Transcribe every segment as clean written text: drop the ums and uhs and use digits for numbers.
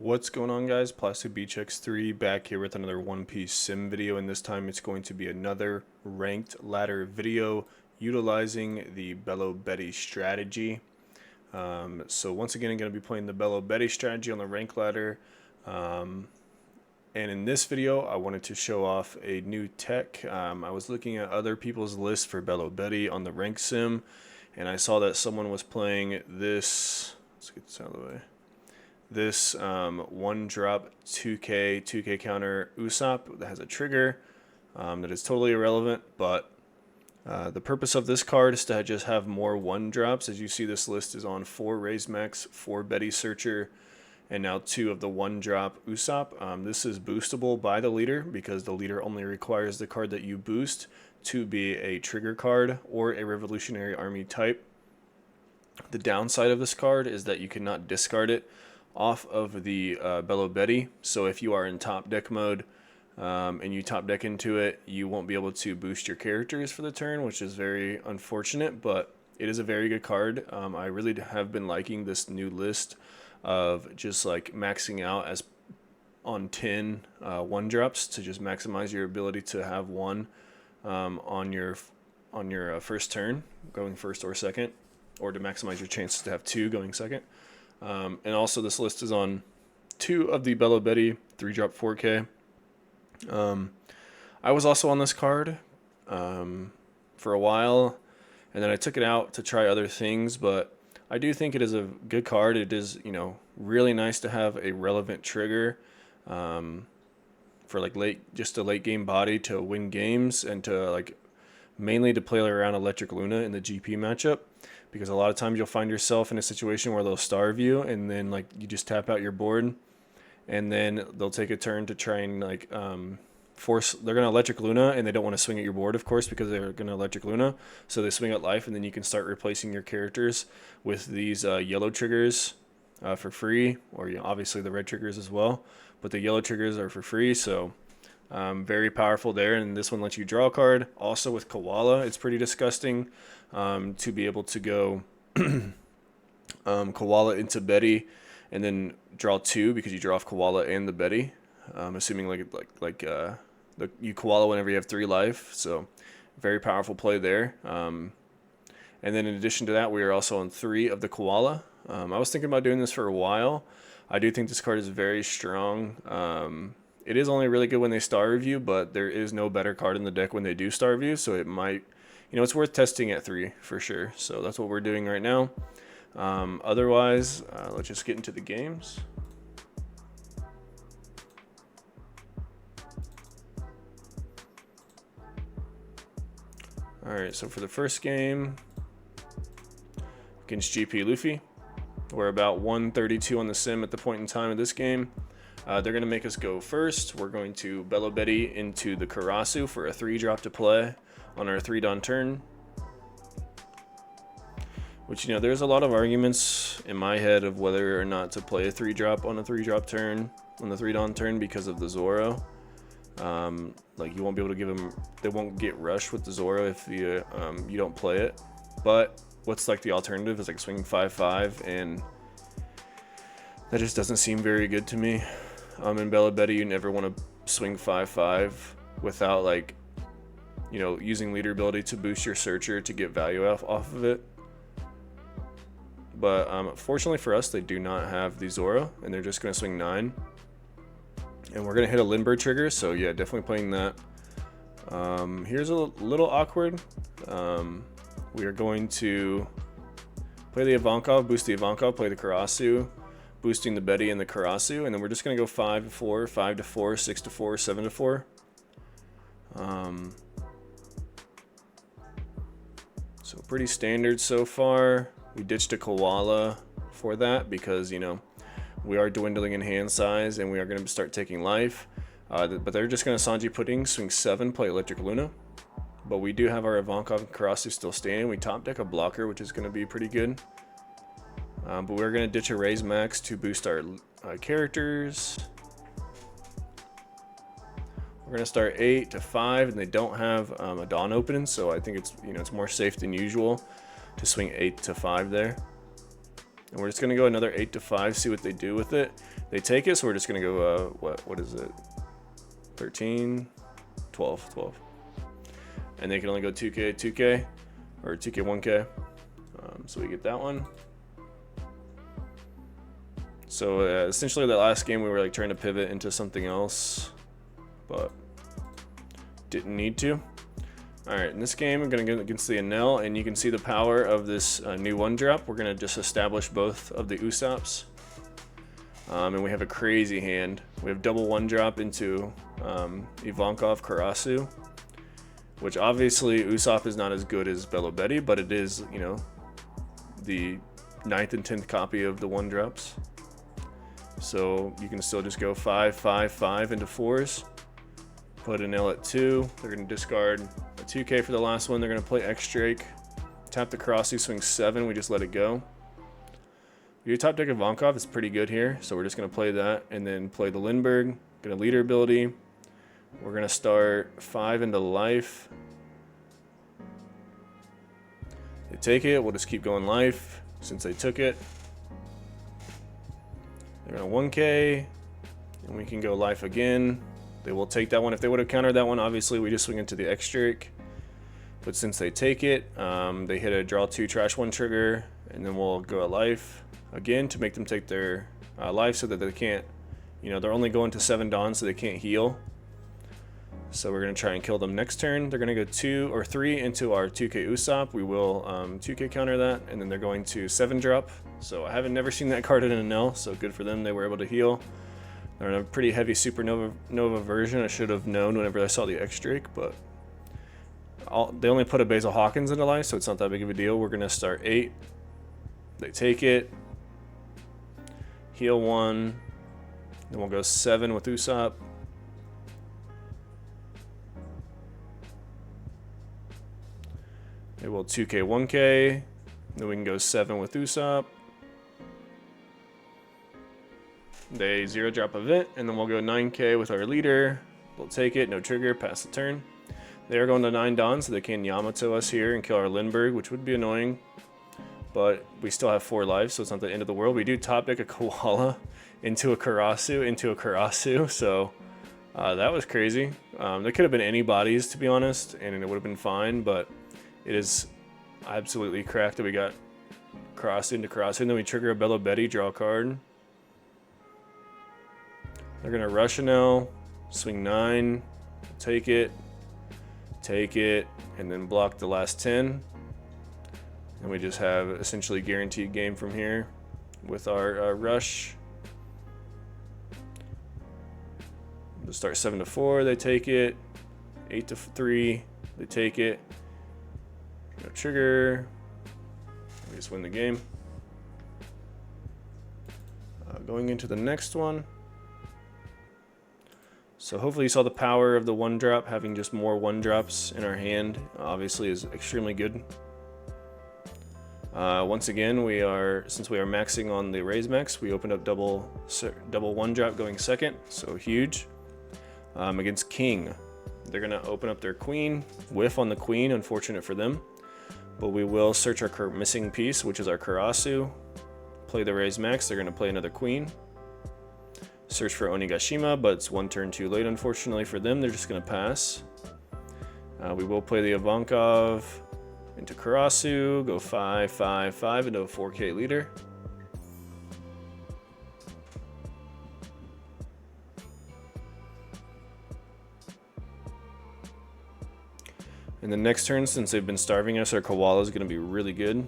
What's going on, guys? Plastic Beach X3 back here with another One Piece sim video, and this time it's going to be another ranked ladder video utilizing the Belo strategy. So once again, I'm going to be playing the Belo strategy on the rank ladder. And in this video, I wanted to show off a new tech. I was looking at other people's lists for Belo on the rank sim, and I saw that someone was playing this. Let's get this out of the way. This one drop 2k counter Usopp that has a trigger that is totally irrelevant, but the purpose of this card is to just have more one drops. As you see, this list is on 4 Raise Max, 4 Betty Searcher, and now 2 of the one drop Usopp. This is boostable by the leader because the leader only requires the card that you boost to be a trigger card or a Revolutionary Army type. The downside of this card is that you cannot discard it off of the Belo. So if you are in top deck mode and you top deck into it, you won't be able to boost your characters for the turn, which is very unfortunate, but it is a very good card. I really have been liking this new list of just like maxing out as on 10 one drops to just maximize your ability to have one on your first turn, going first or second, or to maximize your chances to have 2 going second. And also this list is on 2 of the Belo 3-drop 4K. I was also on this card for a while, and then I took it out to try other things, but I do think it is a good card. It is, really nice to have a relevant trigger for like just a late game body to win games, and to like mainly to play around Electric Luna in the GP matchup. Because a lot of times you'll find yourself in a situation where they'll starve you, and then like you just tap out your board, and then they'll take a turn to try and like force. They're gonna Electric Luna, and they don't want to swing at your board, of course, because they're gonna Electric Luna. So they swing at life, and then you can start replacing your characters with these yellow triggers for free, or obviously the red triggers as well. But the yellow triggers are for free, so very powerful there. And this one lets you draw a card. Also with Koala, it's pretty disgusting to be able to go Koala into Betty and then draw 2 because you draw off Koala and the Betty. Assuming you Koala whenever you have 3 life. So very powerful play there. And then in addition to that, we are also on 3 of the Koala. I was thinking about doing this for a while. I do think this card is very strong. It is only really good when they starve you, but there is no better card in the deck when they do starve you, so it might, it's worth testing at 3 for sure. So that's what we're doing right now. Otherwise, let's just get into the games. Alright, so for the first game against GP Luffy, we're about 132 on the sim at the point in time of this game. They're going to make us go first. We're going to Belo into the Karasu for a 3-drop to play on our 3-dawn turn. Which, there's a lot of arguments in my head of whether or not to play a 3-drop on a 3-drop turn, on the 3-dawn turn, because of the Zoro. Like, you won't be able to give them, they won't get rushed with the Zoro if you don't play it. But what's like the alternative is like swinging 5-5, and that just doesn't seem very good to me. In Belo, you never want to swing 5-5 without like, using leader ability to boost your searcher to get value off of it. But fortunately for us, they do not have the Zoro, and they're just going to swing 9. And we're going to hit a Lindbergh trigger, so yeah, definitely playing that. Here's a little awkward. We are going to play the Ivankov, boost the Ivankov, play the Karasu, boosting the Betty and the Karasu, and then we're just going to go 5-4, 5-4, 6-4, 7-4. So pretty standard so far. We ditched a Koala for that because, we are dwindling in hand size and we are going to start taking life. But they're just going to Sanji Pudding, swing 7, play Electric Luna. But we do have our Ivankov and Karasu still standing. We top deck a blocker, which is going to be pretty good. But we're going to ditch a Raise Max to boost our characters. We're going to start 8-5, and they don't have a Dawn opening, so I think it's, it's more safe than usual to swing 8-5 there. And we're just going to go another 8-5, see what they do with it. They take it, so we're just gonna go, what is it? 13, 12. And they can only go 2K, or 2K, 1K. So we get that one. So essentially that last game we were like trying to pivot into something else, but didn't need to. All right, in this game I'm gonna go against the Enel, and you can see the power of this new 1-drop. We're gonna just establish both of the Usops. And we have a crazy hand. We have double 1-drop into Ivankov Karasu, which obviously Usopp is not as good as Belo, but it is, you know, the 9th and 10th copy of the 1-drops. So you can still just go 5, 5, 5 into 4s. Put an L at 2. They're going to discard a 2K for the last one. They're going to play X Drake. Tap the Karasu, swing 7. We just let it go. Your top deck of Ivankov is pretty good here, so we're just going to play that and then play the Lindbergh. Get a leader ability. We're going to start 5 into life. They take it. We'll just keep going life since they took it. They're going to 1K, and we can go life again. They will take that one. If they would have countered that one, obviously we just swing into the X Drake. But since they take it, they hit a draw 2 trash 1 trigger, and then we'll go a life again to make them take their life so that they can't, you know, they're only going to 7 Dawns, so they can't heal. So we're going to try and kill them next turn. They're going to go 2 or 3 into our 2K Usopp. We will 2K counter that, and then they're going to 7-drop. So I haven't never seen that card in an Enel, so good for them. They were able to heal. They're in a pretty heavy Supernova version. I should have known whenever I saw the X Drake, but they only put a Basil Hawkins into life, so it's not that big of a deal. We're going to start 8. They take it. Heal 1. Then we'll go 7 with Usopp. They will 2K, 1K. Then we can go 7 with Usopp. They 0-drop event, and then we'll go 9K with our leader. They'll take it, no trigger, pass the turn. They are going to 9 Dawns, so they can Yamato us here and kill our Lindbergh, which would be annoying. But we still have 4 lives, so it's not the end of the world. We do top deck a Koala into a Karasu, so that was crazy. There could have been any bodies, to be honest, and it would have been fine, but it is absolutely cracked that we got Karasu into Karasu, and then we trigger a Belo, draw a card. They're going to rush Enel, swing 9, take it, and then block the last 10. And we just have essentially guaranteed game from here with our rush. We'll start 7 to 4, they take it. 8 to 3, they take it. No trigger. We just win the game. Going into the next one. So hopefully you saw the power of the 1-drop. Having just more 1-drops in our hand obviously is extremely good. Once again, since we are maxing on the raise max, we opened up double 1-drop going second, so huge. Against King, they're gonna open up their queen, whiff on the queen, unfortunate for them. But we will search our missing piece, which is our Karasu. Play the raise max, they're gonna play another queen. Search for Onigashima, but it's 1 turn too late, unfortunately for them. They're just going to pass. We will play the Ivankov into Karasu, go 5, 5, 5 into a 4K leader. And the next turn, since they've been starving us, our Koala is going to be really good.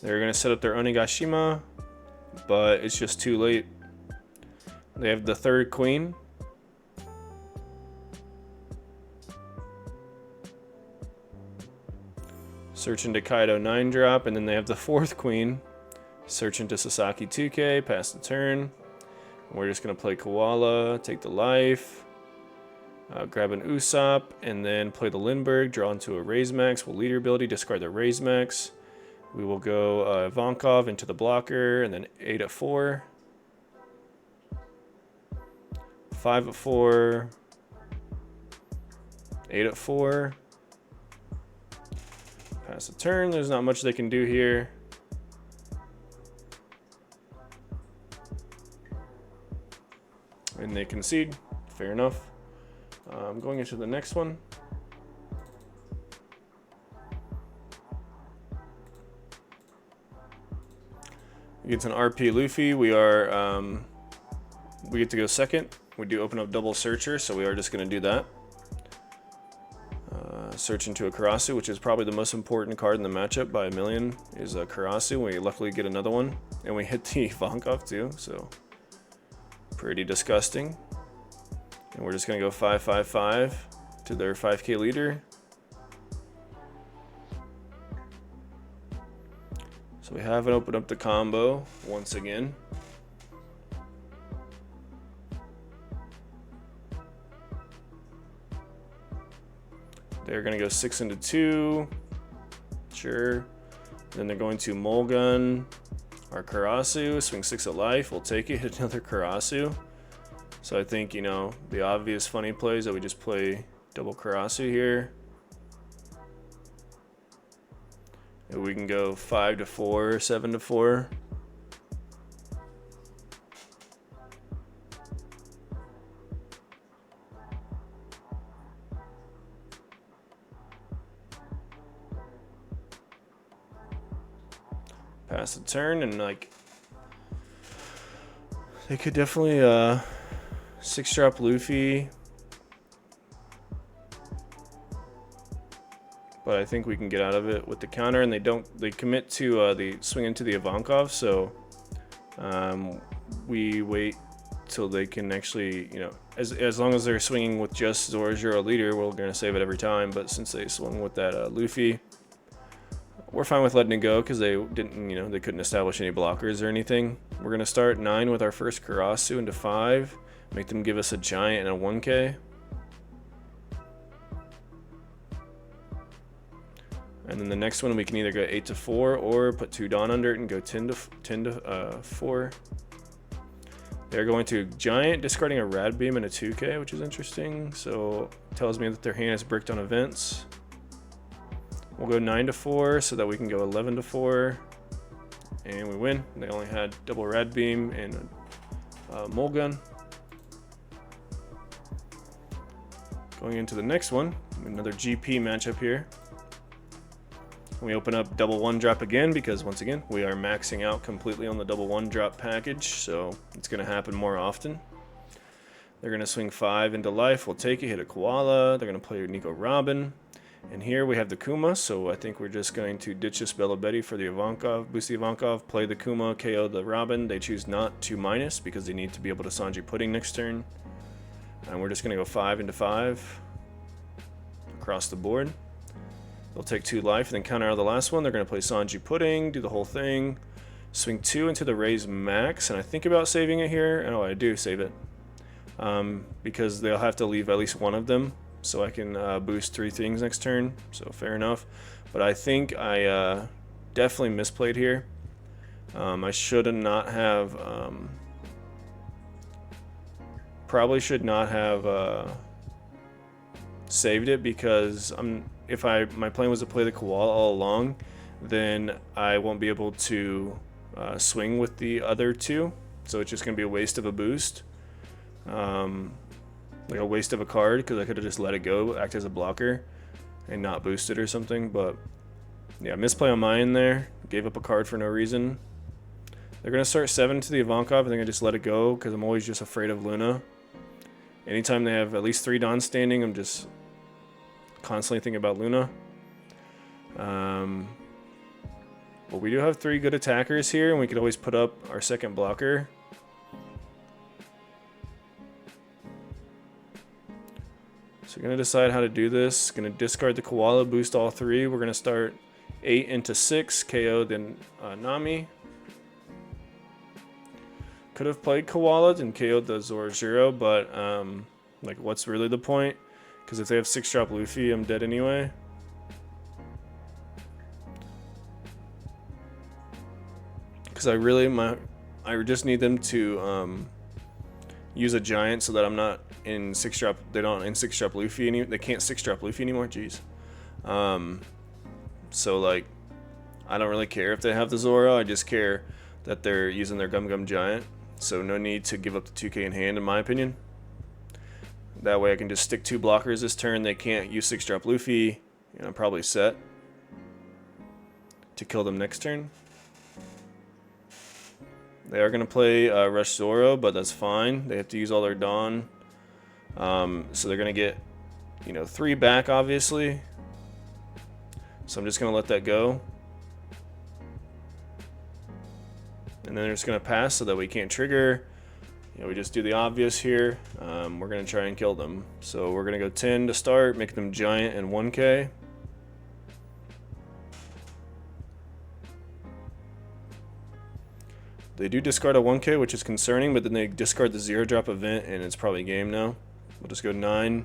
They're going to set up their Onigashima, but it's just too late. They have the 3rd queen. Search into Kaido 9-drop, and then they have the 4th queen. Search into Sasaki 2K, pass the turn. And we're just going to play Koala, take the life, grab an Usopp, and then play the Lindbergh, draw into a raise max. We'll leader ability, discard the raise max. We will go Ivankov into the blocker, and then 8 at 4. 5 at 4. 8 at 4. Pass the turn. There's not much they can do here. And they concede. Fair enough. Going into the next one. Against an RP Luffy, we get to go second. We do open up double searcher, so we are just going to do that. Search into a Karasu, which is probably the most important card in the matchup by a million, is a Karasu. We luckily get another one, and we hit the Ivankov too, so pretty disgusting. And we're just going to go 5-5-5 to their 5k leader. So we haven't opened up the combo once again. They're going to go 6 into 2. Sure. Then they're going to Mulgun our Karasu. Swing 6 of life. We'll take it. Hit another Karasu. So I think, you know, the obvious funny play is that we just play double Karasu here. And we can go 5 to 4, 7 to 4. Pass the turn, and like they could definitely 6-drop Luffy, but I think we can get out of it with the counter, and they commit to the swing into the Ivankov, so we wait till they can actually, you know, as long as they're swinging with just Zoro leader, we're gonna save it every time. But since they swung with that Luffy, we're fine with letting it go because they didn't, you know, they couldn't establish any blockers or anything. We're gonna start 9 with our first Karasu into 5, make them give us a giant and a 1k. And then the next one we can either go 8 to 4 or put 2 Dawn under it and go 10 to 4. They're going to giant, discarding a Rad Beam and a 2k, which is interesting. So it tells me that their hand is bricked on events. We'll go 9 to 4 so that we can go 11 to 4, and we win. They only had double Rad Beam and Mulgun. Going into the next one, another GP matchup here. We open up double 1-drop again because once again we are maxing out completely on the double 1-drop package, so it's going to happen more often. They're going to swing 5 into life. We'll take it, hit a Koala. They're going to play Nico Robin. And here we have the Kuma, so I think we're just going to ditch this Belo for the Ivankov, boost the Ivankov, play the Kuma, KO the Robin. They choose not to minus because they need to be able to Sanji Pudding next turn. And we're just going to go 5 into 5 across the board. They'll take 2 life and then counter out of the last one. They're going to play Sanji Pudding, do the whole thing. Swing 2 into the Raise Max, and I think about saving it here. Oh, I do save it. Because they'll have to leave at least one of them, so I can boost 3 things next turn, so fair enough. But I think I definitely misplayed here. I should not have, probably should not have saved it, because if my plan was to play the Koala all along, then I won't be able to swing with the other 2, so it's just going to be a waste of a boost. Like a waste of a card, because I could have just let it go, act as a blocker, and not boost it or something. But yeah, misplay on my end there. Gave up a card for no reason. They're going to start 7 to the Ivankov. I think I just let it go, because I'm always just afraid of Luna. Anytime they have at least 3 Dons standing, I'm just constantly thinking about Luna. But we do have 3 good attackers here, and we could always put up our second blocker. So we're going to decide how to do this. Going to discard the Koala, boost all 3. We're going to start 8 into 6, KO then Nami. Could have played Koala and KO'd the Zoro, but like, what's really the point? Because if they have 6-drop Luffy, I'm dead anyway. Because I just need them to use a giant so that I'm not in 6-drop. They don't in 6-drop Luffy they can't 6-drop Luffy anymore. Jeez. So like, I don't really care if they have the Zoro. I just care that they're using their Gum Gum Giant. So no need to give up the 2k in hand, in my opinion. That way I can just stick 2 blockers this turn. They can't use 6-drop Luffy. You know, probably set to kill them next turn. They are going to play Rush Zoro, but that's fine. They have to use all their Dawn. So they're going to get, you know, 3 back, obviously. So I'm just going to let that go. And then they're just going to pass so that we can't trigger. You know, we just do the obvious here. We're going to try and kill them. So we're going to go 10 to start, make them giant and 1k. They do discard a 1k, which is concerning, but then they discard the 0-drop event, and it's probably game now. We'll just go 9.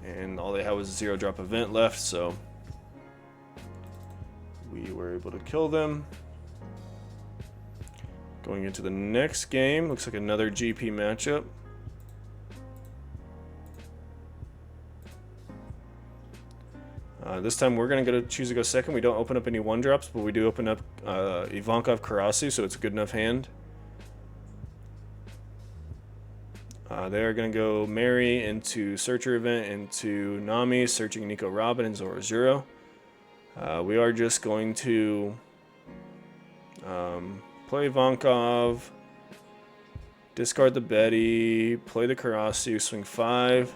And all they have was a 0-drop event left, so we were able to kill them. Going into the next game, looks like another GP matchup. This time we're going to choose to go second. We don't open up any 1-drops, but we do open up Ivankov Karasu, so it's a good enough hand. They're going to go Mary into Searcher event, into Nami, searching Nico Robin and Zoro Zero. We are just going to play Ivankov, discard the Betty, play the Karasu, swing 5.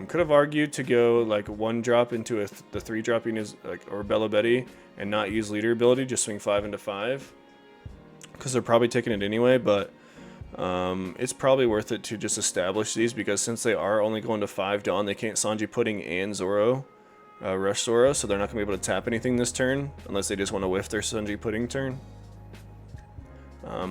Could have argued to go like 1-drop into the 3-dropping is like or Belo Betty and not use leader ability, just swing 5 into 5 because they're probably taking it anyway. But it's probably worth it to just establish these because since they are only going to 5 Dawn, they can't Sanji Pudding and Zoro Rush Zoro, so they're not gonna be able to tap anything this turn unless they just want to whiff their Sanji Pudding turn.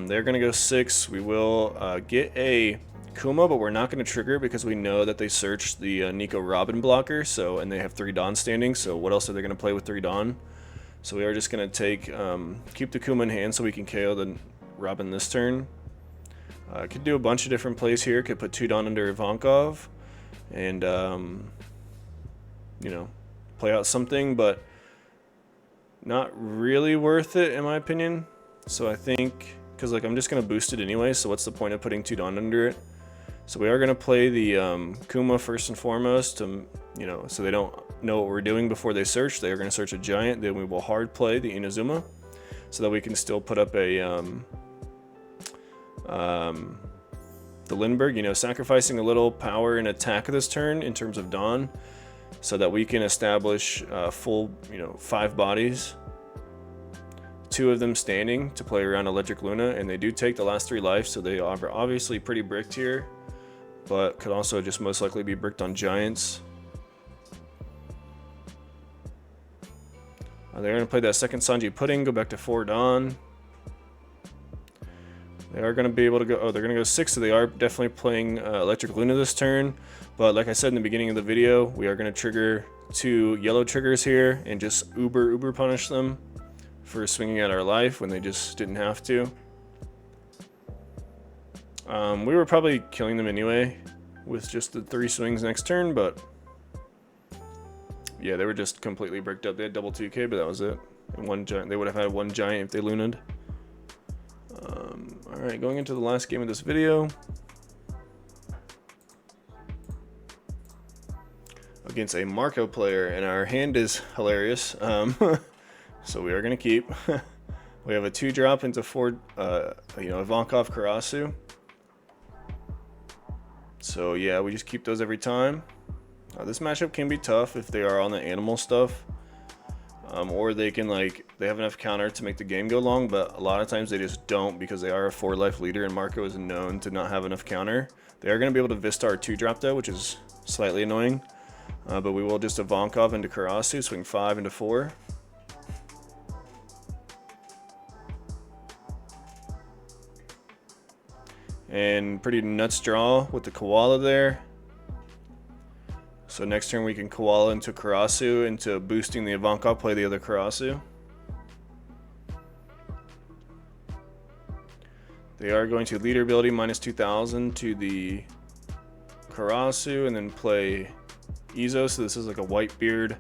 They're gonna go 6. We will get a Kuma, but we're not going to trigger because we know that they searched the Nico Robin blocker, so and they have 3 Dawn standing, so what else are they going to play with 3 Dawn? So we are just going to take keep the Kuma in hand so we can KO the Robin this turn. Could do a bunch of different plays here. Could put 2 Dawn under Ivankov and you know, play out something, but not really worth it in my opinion. So I think because like I'm just going to boost it anyway, so what's the point of putting 2 Dawn under it? So we are going to play the Kuma first and foremost, to, you know, so they don't know what we're doing before they search. They are going to search a giant. Then we will hard play the Inazuma, so that we can still put up a the Lindbergh. You know, sacrificing a little power and attack this turn in terms of Dawn, so that we can establish full, you know, 5 bodies. 2 of them standing to play around Electric Luna, and they do take the last 3 life, so they are obviously pretty bricked here, but could also just most likely be bricked on giants. They're going to play that second Sanji Pudding, go back to 4 Dawn. They are going to be able to go, oh, they're going to go 6, so they are definitely playing Electric Luna this turn, but like I said in the beginning of the video, we are going to trigger 2 yellow triggers here and just uber punish them for swinging at our life when they just didn't have to. We were probably killing them anyway with just the 3 swings next turn, but yeah, they were just completely bricked up. They had double 2k, but that was it. And 1 giant. They would have had 1 giant if they Luna'd. Alright, going into the last game of this video. Against a Marco player, and our hand is hilarious. So we are going to keep. We have a 2-drop into 4, you know, Ivankov Karasu. So yeah, we just keep those every time. This matchup can be tough if they are on the animal stuff. Or they can, like, they have enough counter to make the game go long, but a lot of times they just don't because they are a 4-life leader and Marco is known to not have enough counter. They are going to be able to Vista our 2-drop though, which is slightly annoying. But we will just Ivankov into Karasu, swing 5 into 4. And pretty nuts draw with the Koala there. So next turn we can Koala into Karasu, into boosting the Ivankov, play the other Karasu. They are going to leader ability minus 2000 to the Karasu and then play Izo. So this is like a Whitebeard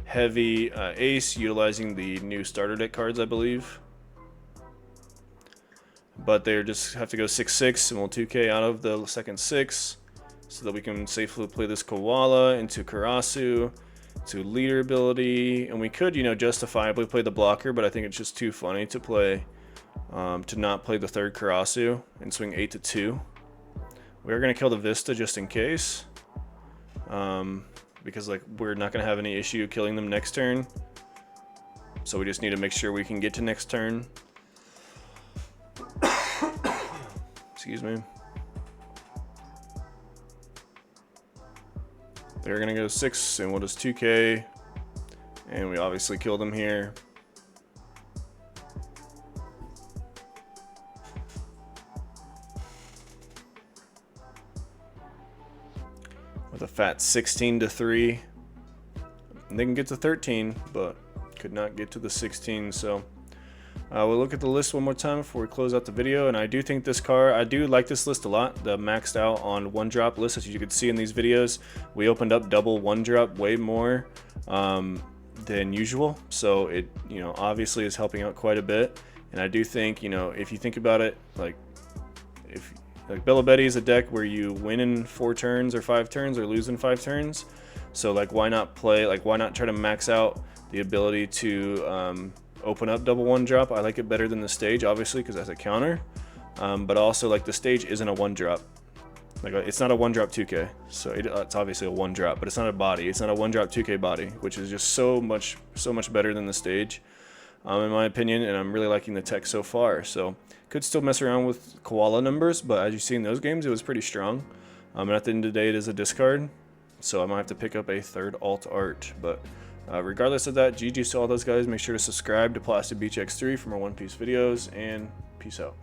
heavy ace utilizing the new starter deck cards, I believe. But they just have to go 6/6 and we'll 2k out of the second 6 so that we can safely play this Koala into Karasu to leader ability. And we could, you know, justifiably play the blocker, but I think it's just too funny to play to not play the third Karasu and swing 8 to 2. We are going to kill the Vista just in case, because like we're not going to have any issue killing them next turn. So we just need to make sure we can get to next turn. Excuse me. They're going to go 6 and we'll just 2k. And we obviously kill them here. With a fat 16 to 3. And they can get to 13, but could not get to the 16. So we'll look at the list one more time before we close out the video. And I do think this card, I do like this list a lot. The maxed out on 1-drop list, as you can see in these videos, we opened up double 1-drop way more than usual. So it, you know, obviously is helping out quite a bit. And I do think, you know, if you think about it, like Belo Betty is a deck where you win in 4 turns or 5 turns or lose in 5 turns. So like why not play, like why not try to max out the ability to open up double 1-drop? I like it better than the stage, obviously, because that's a counter. But also like the stage isn't a 1-drop. Like it's not a 1-drop 2K. So it's obviously a 1-drop, but it's not a body. It's not a 1-drop 2K body, which is just so much better than the stage. In my opinion, and I'm really liking the tech so far. So could still mess around with Koala numbers, but as you see in those games, it was pretty strong. And at the end of the day, it is a discard, so I might have to pick up a third alt art. But regardless of that, GG to all those guys. Make sure to subscribe to Plastic Beach X3 for more One Piece videos, and peace out.